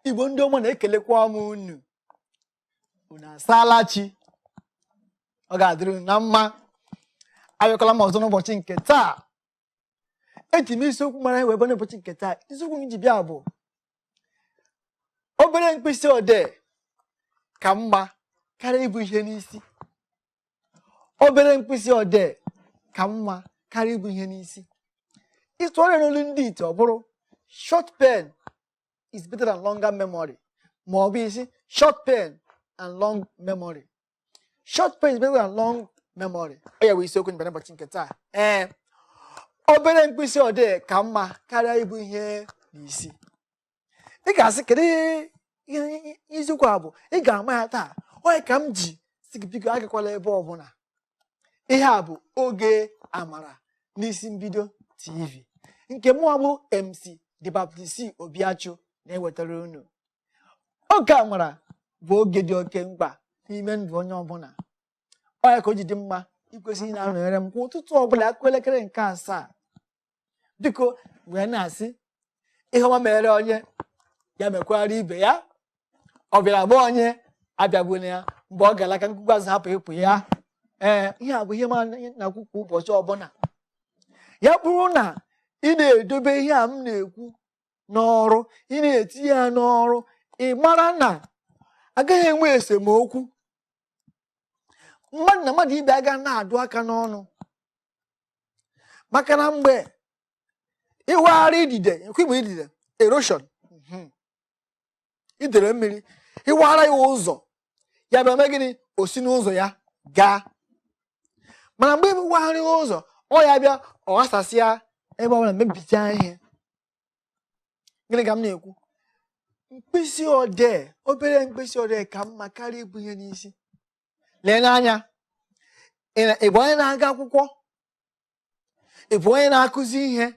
Igbo ndị ọma na-ekelekwa m unu. Unu asaala chi. Ọ ga-adịrị unu na mma. Abịakwala m ọzọ n'ụbọchị nke taa. Eji m isiokwu mara wee bịa n'ụbọchị nke taa. Isiokwu m ji bịa bụ obere mkpịsị odee ka mma karịa ibu ihe n'isi. Obere mkpịsị odee ka mma karịa ibu ihe n'isi. Ịtụgharịa n'olu ndị ite ọ bụrụ short pen is better than longer memory. Ma ọ bụ isi short pen and long memory. Short pen is better than long memory. Ọ ya bụ isiokwu mbịa n'ụbọchị nke taa. Obere mkpịsị odee ka mma karịa ibu ihe n'isi. Ị ga-asị kedu ihe isiokwu a bụ? Ị ga-ama ya taa. Onye ka m ji si gị biko agakwala ebe ọbụla. Ihe a bụ oge amara n'isi mbido TV nke mụọ bụ MC Mkpisi Obiachụ na-ewetara unu. Oge amara bụ oge dị oke mkpa n'ime ndụ onye ọbụla. Onye ka o ji dị mma ikwesịrị na-anọnyere m kwa ụtụtụ ọbụla akụkọ elekere nke 7. Biko wee na-asị ihe ọma mere onye ya mekwara ibe ya. Ọ bịara gba onye abịagbuna ya mgbe ọ gara aka nkụkwa azụ hapụ ịpụ ya. Ihe a bụ ihe ma na-ekwu kwa ụbọchị ọbụla. Ya bụrụ na ị na-edobe ihe a m na-ekwu n'ọrụ, ị na-etinye ya n'ọrụ, ị mara na agaghị enwe esemokwu. Mmadụ na mmadụ ibe aga na-adụ aka n'ọnụ. Maka na mgbe ịwagharị idide, ekwu idide, erosion, idere mmiri, ịwaghara ya ụzọ, ya bịa mee gịnị? O si n'ụzọ ya gaa. Mana mgbe ịwagharị ụzọ, ọ ya bịa ọ ghasasịa ebe ọ bụla mebichaa ihe. Gịnị ka m na-ekwu? Mkpịsị odee, obere mkpịsị odee ka mma karịa ibu ihe n'isi. Lee n'anya, ị bụ onye na-aga akwụkwọ, ị bụ onye na-akụzi ihe,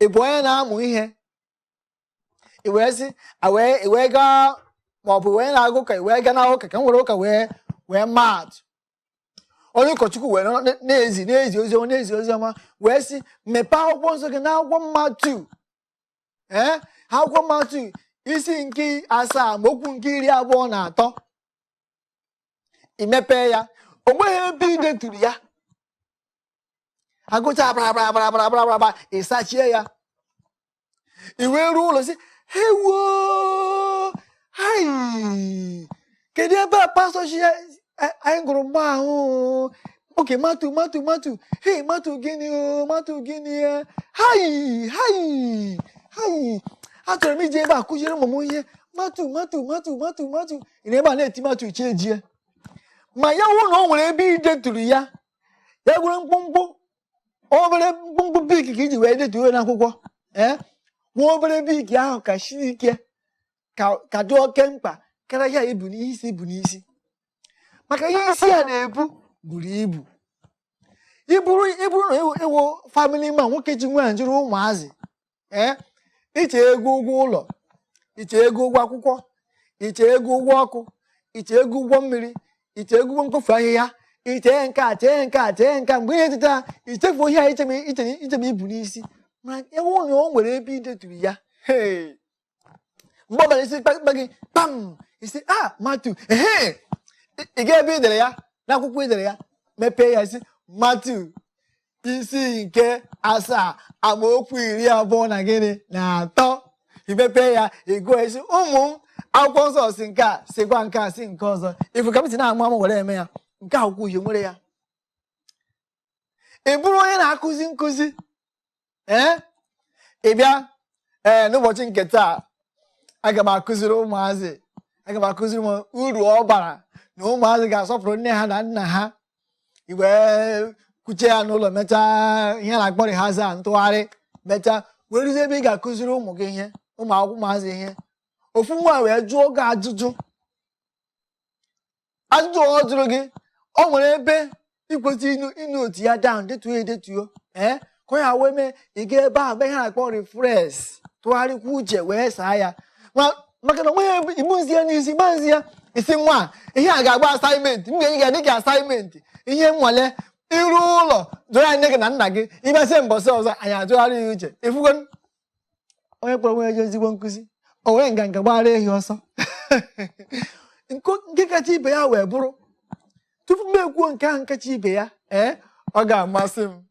ị bụ onye na-amụ ihe, ị wee gaa maọbụ wee na-agụ ụka, ị wee gaa na ụka ka m were ụka wee maa atụ. Onye ụkọchukwu wee na-ezi ozi ọma wee sị mepee akwụkwọ nsọ gị n'akwụkwọ Mmadụ. Akwụkwọ Mmadụ isi nke 7 amaokwu nke 23. Imepee ya, o nweghị ebe ị deturu ya. Agụcha bara ịsachie ya. I wee ruo ụlọ sị hewo, hai, kedu ebe a pastọ chi ya anyị gụrụ mgbe ahụ? Oke, matu, hey, matu gịnị o, matu gịnị ya? Hai, achọrọ m iji ebe a kụziere ụmụ m ihe. Matu. Ị na ebe a na-eti matu iche ejie. Ma ya wụ na o nwere ebe ị deturu ya. Ya gwere mkpụmkpụ, obere mkpụmkpụ bik ka iji wee detuo n'akwụkwọ. Nwa obere bik ahụ ka siri ike ka dị oke mkpa karịa ya ibu n'isi. Maka ihe isi ya na-ebu buru ibu. Iburu na ịwụ family man, nwoke ji nwaanyị jụrụ ụmụazị. Iche ego ụgwọ ụlọ, iche ego ụgwọ akwụkwọ, iche ego ụgwọ ọkụ, iche ego ụgwọ mmiri, iche ego ụgwọ mkpofu ahịhịa, iche nke a mgbe ihe teta ichefu ihe a ichebe ibu n'isi. Ma ewu na o nwere ebe ideturu ya. Mgbe ọbara isi kpakpa gị pam, isi Matu, ị ga ebe idere ya n'akwụkwọ idere ya, mepee ya isi Matu isi nke 7 amaokwu 23. Imepee ya, ịgụọ isi ụmụ m, akwụkwọ nsọ si nke a sikwa nke a si nke ọzọ. Ifu ka m si na-amụ amụ were eme ya. Nke akwụkwọ uhie nwere ya. Ị bụrụ onye na-akụzi nkụzi, ị bịa n'ụbọchị nke taa aga m akụziri ụmụazị, uru ọ bara na ụmụazị ga-asọpụrụ nne ha na nna ha. I wee kuche ya n'ụlọ, mechaa ihe na-akpọ rehearsal, ntụgharị, mechaa wee ruzie ebe ị ga-akụziri ụmụ gị ihe, ụmụazị ihe. Ofu nwa wee jụọ gị ajụjụ ọ jụrụ gị, o nwere ebe ikwesịrị ịnụ otu ya down, detuo ka ya wee mee ị ga ebe ahụ, ebe ihe na-akpọ refresh, tụgharịkwa uche wee saa ya. Maka na onweghị igbuzi ya n'isi, gbazi ya isi nwa ihe a ga-agba asaịmentị, m ga-enye gị dịka asaịmentị, ihe nwale iru ụlọ jụọ ya nne gị na nna gị, ịbịasị mbọsị ọzọ anyị atụgharị ya uche. Ifugo onye kpọrọ onwe ya ezigbo nkụzi o were nganga gbara ehi ọsọ nke kacha ibe ya wee bụrụ tupu m ekwuo nke ahụ nkacha ibe ya ọ ga-amasị m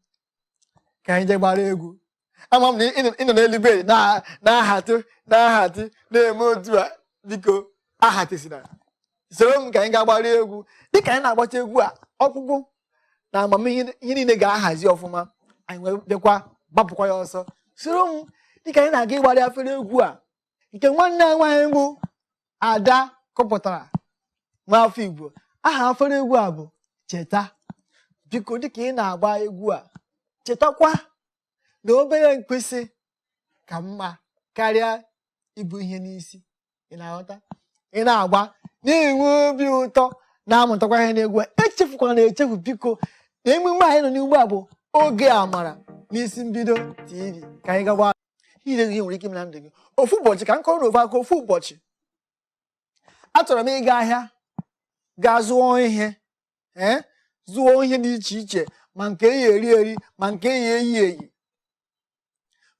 ka anyị jee gbara egwu. Ama m na ịnọ n'eluigwe na-ahatị na-eme otu a, biko ahatisina soro m ka anyị ga-agbara egwu. Dịka anyị na-agbacha egwu a, ọkpụkpụ na amamihe ihe niile ga-ahazi ọfụma, anyị wee bịakwa gbapụkwa ya ọsọ. Soro m dịka anyị na-aga ịgbara afere egwu a nke nwanne anyị nwaanyị bụ Ada kọpụtara n'afọ Igbo. Aha afere egwu a bụ Cheta. Biko dịka ị na-agba egwu a, chetakwa na obere mkpịsị ka mma karịa ibu ihe n'isi. Ị na-aghọta? Ị na-agba na-enwe obi ụtọ na-amụtakwa ihe n'egwu a. Echefukwana echefu biko na emume anyị nọ n'ugbu a bụ oge amara n'isi mbido TV. Ka anyị gagba ihe nwere ike ime na ndụ gị. Ofu ụbọchị ka m kọrọ n'ofu aka. Ofu ụbọchị achọrọ m ịga ahịa gaa zụọ ihe zụọ ihe dị iche iche, ma nke eyi eri ma nke eyi eyi.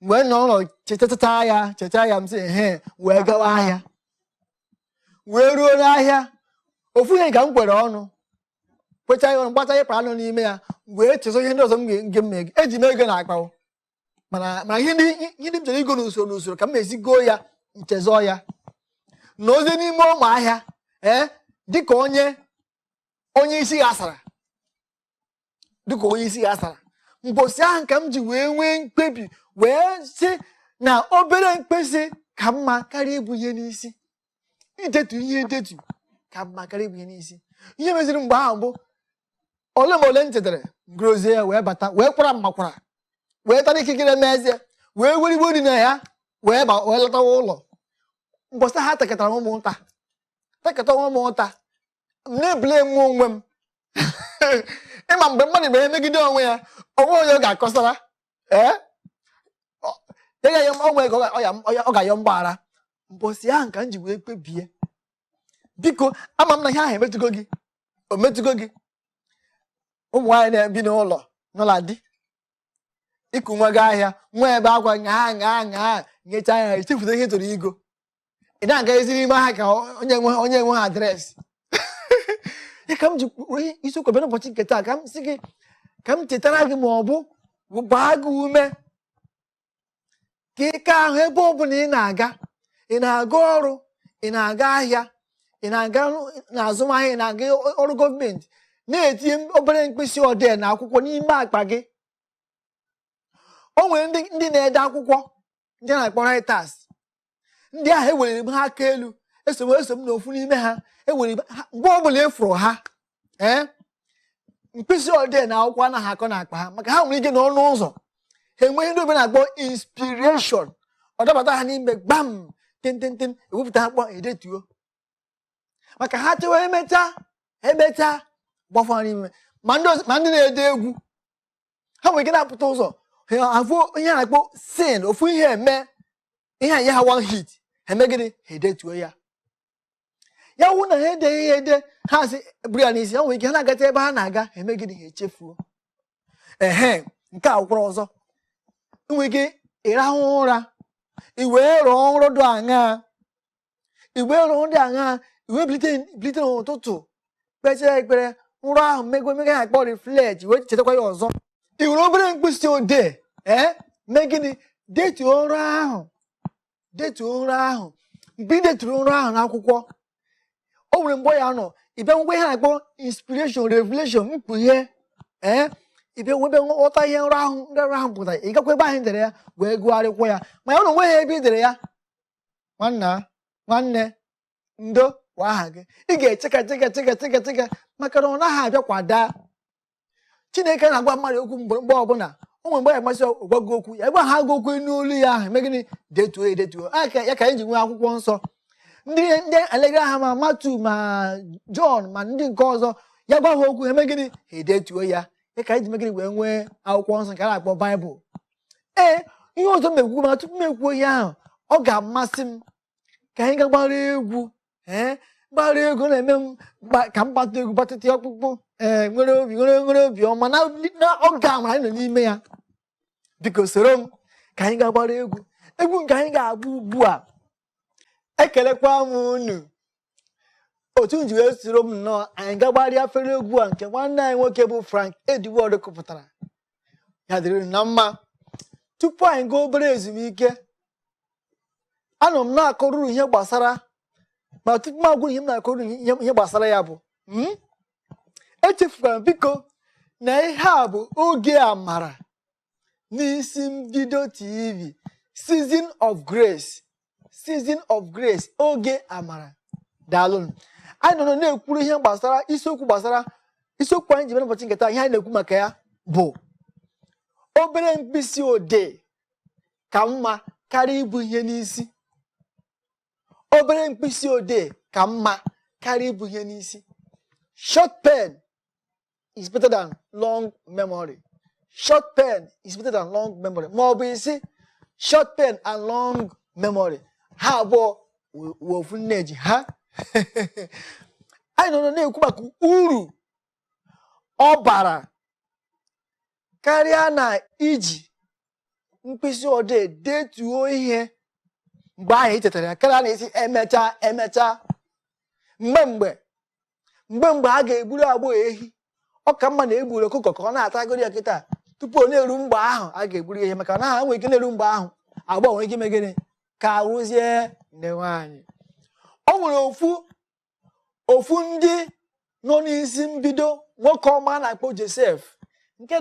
Mgbe nọ ụlọ cheta ya m sị wee gawa ahịa. Wee ruo n'ahịa, ofu ihe ka m kwere ọnụ kwecha ya ọnụ, gbata ịkpa anụ n'ime ya, wee chezo ihe ndị ọzọ m ga-eme. Eji m ego na akpa, mana ihe ndị m chere igo n'usoro ka m esi goo ya nchezọ ya na ozi n'ime ụmụ ahịa dịka onye isi ghasara. Dịka onye isi ghasara mbosi ahụ ka m ji wee nwee mkpebi wee sị na obere mkpịsị ka mma karịa ibu ihe n'isi. Idetu ihe edetu ka mma karịa ibu ihe n'isi. Ihe meziri mgbe ahụ bụ ole ma ole m chetara grozie ya wee bata wee kwara mmakwara wee tara ikikere mezie wee werigbo dị na ya wee lọtawa ụlọ. Mbosi ha tekọtara ụmụnta m na-ebule m onwe m ịma mgbe mmadụ bụ emegide onwe ya, onwe onye ọ ga-akọsara ọ ga-ayọ mgbaghara. Mbosi ahụ ka m ji wee kpebie, biko ama m na ihe ahụ emetụgo gị, o metụgo gị. Ụmụ nwaanyị na-ebi n'ụlọ di ịkụ nwa gị ahịa, nwa ebe akwa ṅaa nyechaa ya echefuta ihe toro igo. Ị na-aga ezi n'ime ahịa ka onye nwe ha adreesị. Ka m ji isiokwu bịa n'ụbọchị nke taa ka m sị gị, ka m chetara gị ma ọ bụ gbaa gị ume ka ike ahụ ebe ọ bụla ị na-aga, ị na-aga ọrụ, ị na-aga ahịa, ị na-aga n'azụmahịa, ị na-aga ọrụ gọọmenti, na-etinye obere mkpịsị odee na akwụkwọ n'ime akpa gị. O nwere ndị na-ede akwụkwọ, ndị na-akpọ writers. Ndị ahụ ewere ha aka elu, eso m n'ofu n'ime ha. Mgbe ọ bụla efuru ha mkpịsị odee na akwụkwọ anaghị akọ n'akpa ha, maka ha nwere ike n'ọnụ ụzọ ha enweghị ndị obe na-akpọ inspiration. Ọ dabata ha n'ime gbam tenten ewepụta ha kpọ edetuo, maka ha chewe emechaa gbafọ n'ime. Ma ndị na-ede egwu, ha nwere ike na-apụta ụzọ afụ ihe a na-akpọ sin, ofu ihe eme ihe anye ha one hit, ha eme gịnị, ha edetuo ya. Ya wụ na ha edeghị ya ede, ha asị buru ya n'isi. Ha nwere ike ha na-agata ebe ha na-aga, ha eme gịnị, ha echefuo. Nke a kwụrụ ọzọ. Nwere ike ịrahụ ụra, iwee rụọ ọrụ dị aṅaa, iwee bilite n'ụtụtụ kpechaa ekpere, nrọ ahụ mmega ha akpọ reflect, wee chetakwa ya ọzọ. I were obere mkpịsị odee mee gịnị, detuo nrọ ahụ. Mgbe ị deturu nrọ ahụ n'akwụkwọ, o nwere mgbe ya nọ ịbịa nwekwa ihe na-akpọ inspiration, revelation, mkpughe. Ịbịa nwebe nghọta ihe nrọ ahụ pụtara, ị gakwa ebe ahụ dere ya wee gụgharịkwa ya. Ma ya na onwe ha ebe i dere ya, nwanne ndo wa aha gị, ị ga-echeka maka na ọ naghị abịa kwada. Chineke na-agwa mmadụ okwu mgbe ọbụla, o nwere mgbe ya masị gwa gị okwu ya, ebe ha gị okwu n'olu ya ahụ, eme gịnị, detuo ya ka anyị ji nwee akwụkwọ nsọ. Ndị alegra ha ma Matu ma Jọn ma ndị nke ọzọ, ya gwa ha okwu, eme gịnị, ha edetuo ya ka anyị ji megịnị wee nwee akwụkwọ nsọ nke a na-akpọ Baịbụl. Ihe ọzọ mekwu, ma tupu m ekwuo ihe ahụ, ọ ga-amasị m ka anyị ga gbara egwu. Gbara egwu na-eme m ka m gbata egwu, gbatịta ọkpụkpụ nwere obi ọma na oge amara anyị nọ n'ime ya. Biko soro m ka anyị ga gbara egwu. egwu nke anyị ga-agba ugbu a. Ekelekwa m unu otu nji wee soro m nnọọ anyị gagbarịa fere egwu a nke nwanne anyị nwoke bụ Frank Ediwọdụ kụpụtara. Ya dịrị na mma. Tupu anyị gaa obere ezumike, anọ m na-akọrọ ihe gbasara, ma tupu m agwụ ihe m na-akọrọ ihe gbasara ya bụ echefukwara m biko na ihe a bụ oge amara n'isi mbido TV, Season of Grace, Season of Grace, oge amara. Daalụnụ. Anyị nọ na-ekwuru ihe gbasara isiokwu anyị ji mere ụbọchị nketa. Ihe anyị na-ekwu maka ya bụ obere mkpịsị odee ka mma karịa ibu ihe n'isi. Obere mkpịsị odee ka mma karịa ibu ihe n'isi. Short pen is better than long memory. Short pen is better than long memory. Ma ọ bụ isi short pen and long memory, ha abụọ wofu nneji ha. Anyị nọ na-ekwu maka uru ọ bara karịa na iji mkpịsị odee detuo ihe mgbe ahụ ichetara ya, karịa na isi emecha mgbe a ga-egburu agbụ ehi. Ọ ka mma na egburu ọkụkọ ka ọ na-atagoro ya kịta tupu ọ na-eru mgbe ahụ a ga-egburu ihe, maka na ha nwere ike na-eru mgbe ahụ agbụ nwere ike ime gịnị ka arụzie nne nwaanyị. Ọ nwere ofu ndị nọ n'isi mbido, nwoke ọma na-akpọ Joseph, nke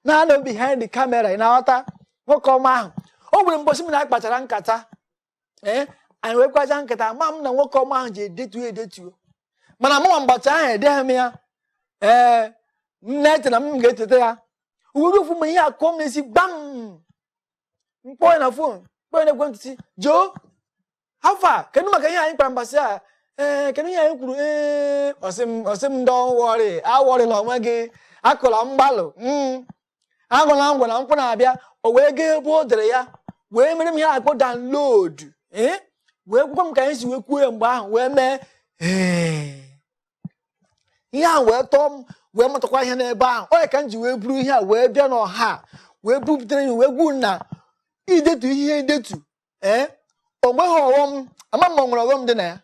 na-anọ behind the camera. Ị na-aghọta nwoke ọma ahụ? O nwere mbọchị m na-akpachara nkata, anyị wee kwacha nkata, ma m na nwoke ọma ahụ ji edetuo, mana mụnwa mgbachi ahụ edeghị m ya. Nne na m ga-eteta ya. Uwere ofu mgbe ihe akụọ m n'isi, gbam, mkpọ ya na fon, mkpọ ya na ekwentị, joo hafa, kedu maka ihe anyị kpara mbasị a? Kedu ihe anyị kwuru? Ọsị m ndị ọwọrị awọrịla onwe gị, akụla mgbalụ, agụla ngwa na nkwụ na-abịa. O wee gaa ebe o dere ya, wee mere m ihe akpọ download, wee gwakwa m ka anyị si wee kwuo ya mgbe ahụ, wee mee ihe ahụ wee tọọ m, wee mụtakwa ihe n'ebe ahụ. Onye ka m ji wee buru ihe a wee bịa n'ọha, wee bupụtara ya, wee gwuru na idetu ihe edetu o nweghị ọghọm. Ama m nwere ọghọm dị na ya.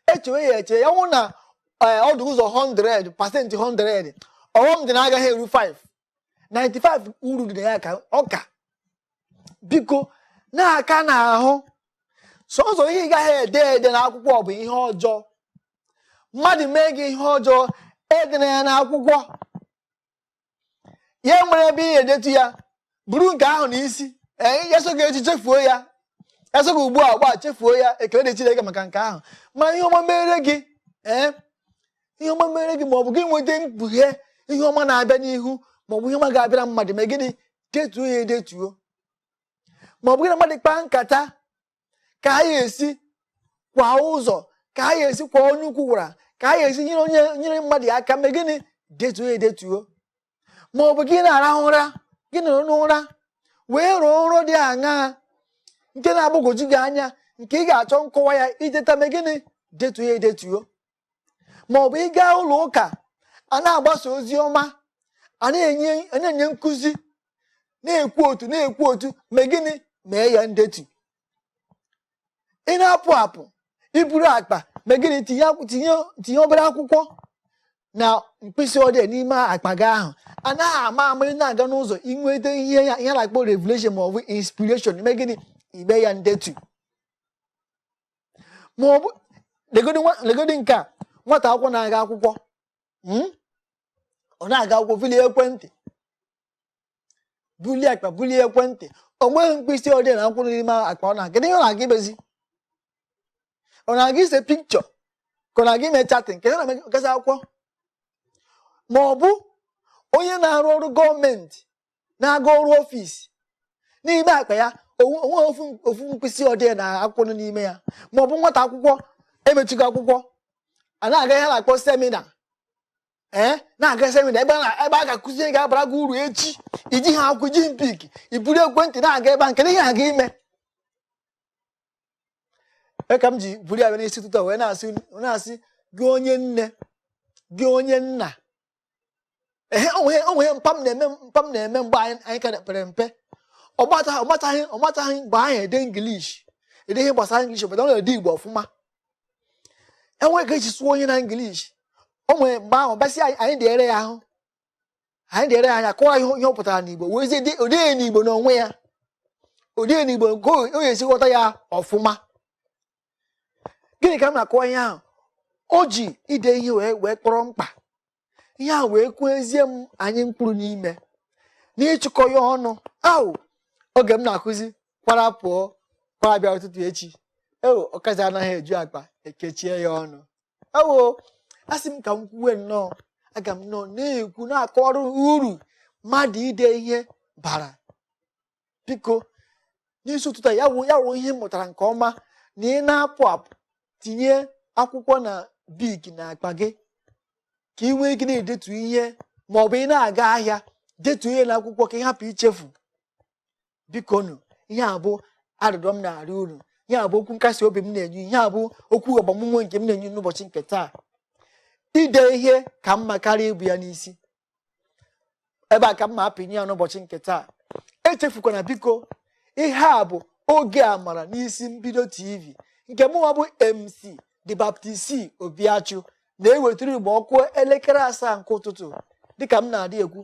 Echewe ya eche ya nwụ na ọdụ ụzọ 100%, 100 ọghọm dị na agaghị eru 5, 95 uru dị na ya ka ọka. Biko na-aka n'ahụ sọsọ ihe ị gaghị ede n'akwụkwọ bụ ihe ọjọọ. Mmadụ mee gị ihe ọjọọ, edena ya n'akwụkwọ, ya nwere ebe ị edetu ya, buru nke ahụ n'isi, esoghị echi chefuo ya, esoghị ugbu a chefuo ya. Ekele dị Chineke maka nke ahụ. Mana ihe ọma mere gị, ihe ọma mere gị, maọbụ gị nweta mkpughe ihe ọma na-abịa n'ihu, maọbụ ihe ọma ga-abịara mmadụ, ma gịnị detuo ya edetuo. Maọbụ gị na mmadụ kpaa nkata ka ha ya esi kwa ụzọ, ka ha ya esi kwa onye ukwu gwara, ka ha ya esi nyere mmadụ aka, ma gịnị detuo ya edetuo. Maọbụ gị na-arahụ ụra, gị nọrọ n'ụra wee rụọ nrọ dị aṅaa nke na-agbagwoju gị anya, nke ị ga-achọ nkọwa ya ideta, ma gịnị detuo ya edetuo. Maọbụ ị gaa ụlọ ụka, a na-agbasa ozi ọma, a na-enye nkụzi, na-ekwu otu, ma gịnị mee ya ndetu. Ị na-apụ iburu akpa, ma gịnị tinye obere akwụkwọ na mkpịsị odee n'ime akpa gị ahụ. Anaghị ama ị na-aga n'ụzọ, inweta ihe na-akpọ revelation maọbụ inspiration, ma gịnị ime ya ndetu. Maọbụ legodi nke a, nwata akwụkwọ na-aga akwụkwọ, ọ na-aga akwụkwọ, bulie akpa, bulie ekwentị, o nweghị mkpịsị odee na akwụkwọ n'ime akpa ọ na-aga. Ihe ọ na-aga imezi, ọ na-aga ise pikchọ, ka ọ na-aga ime chatin, ka ọ na-aga akwụkwọ. Maọbụ onye na-arụ ọrụ gọọmenti, na-aga ọrụ ọfisi, n'ime akpa ya onwe ofu mkpịsị odee na akwụkwọ n'ime ya. Maọbụ nwata akwụkwọ emechigo akwụkwọ, a na-aga ihe na-akpọ semina, na-aga semina ebe a ga-akụzi ga-abara gị uru echi. Iji ha akwụkwọ, iji mpik, iburu ekwentị na-aga ebe a, nke ihe a ga-ime. Ka m ji buru ya n'isi ụtụtụ wee na-asị gị onye nne, gị onye nna, onwe mpa m na-eme mgbe anyị ka pere mpe. ọ mataghị mgbe ahụ ede English ede ihe gbasara English obodo ọ na-ede Igbo ọfụma. Enweghị eji sụọ onye na English. O nwere mgbe ahụ basị anyị dere ya ahụ, anyị dere ya anya kọwa ihe ọ pụtara n'Igbo wezie odee n'Igbo n'onwe ya, odee n'Igbo nke o ga-esi ghọta ya ọfụma. Gịnị ka m na-akọwa ihe ahụ? O ji ide ihe wee kpọrọ mkpa. Ihe ahụ wee kwezie m anyị mkpụrụ n'ime n'ịchịkọ ya ọnụ. Oge m na-akụzi kwara pụọ kwara bịa ụtụtụ echi, ọkazi anaghị eju akpa ekechie ya ọnụ. Asị m ka m kwuwe nnọọ, aga m nnọọ na-ekwu na-akọrọ uru mmadụ ide ihe bara. Biko n'isi ụtụtụ ya wụ ihe m mụtara nke ọma na ị na-apụ apụ tinye akwụkwọ na bik na akpa gị ka ị nwee ike na-edetu ihe, ma ọ bụ ị na-aga ahịa detu ihe na akwụkwọ ka ị hapụ ichefu. Biko nụ, ihe a bụ arịrịọ m na-arịọ unu, ihe a bụ okwu nkasi obi m na-enye, ihe a bụ okwu ọgbamume nke m na-enye n'ụbọchị nke taa. Ide ihe ka mma karịa ibu ya n'isi. Ebe a ka m ma apịnye ya n'ụbọchị nke taa. Echefukwana biko, ihe a bụ oge amara n'isi mbido TV nke mụnwa bụ MC The Baptist Obiachu na-ewetara Igbo ọkụ elekere 7 nke ụtụtụ. Dịka m na-adị ekwu,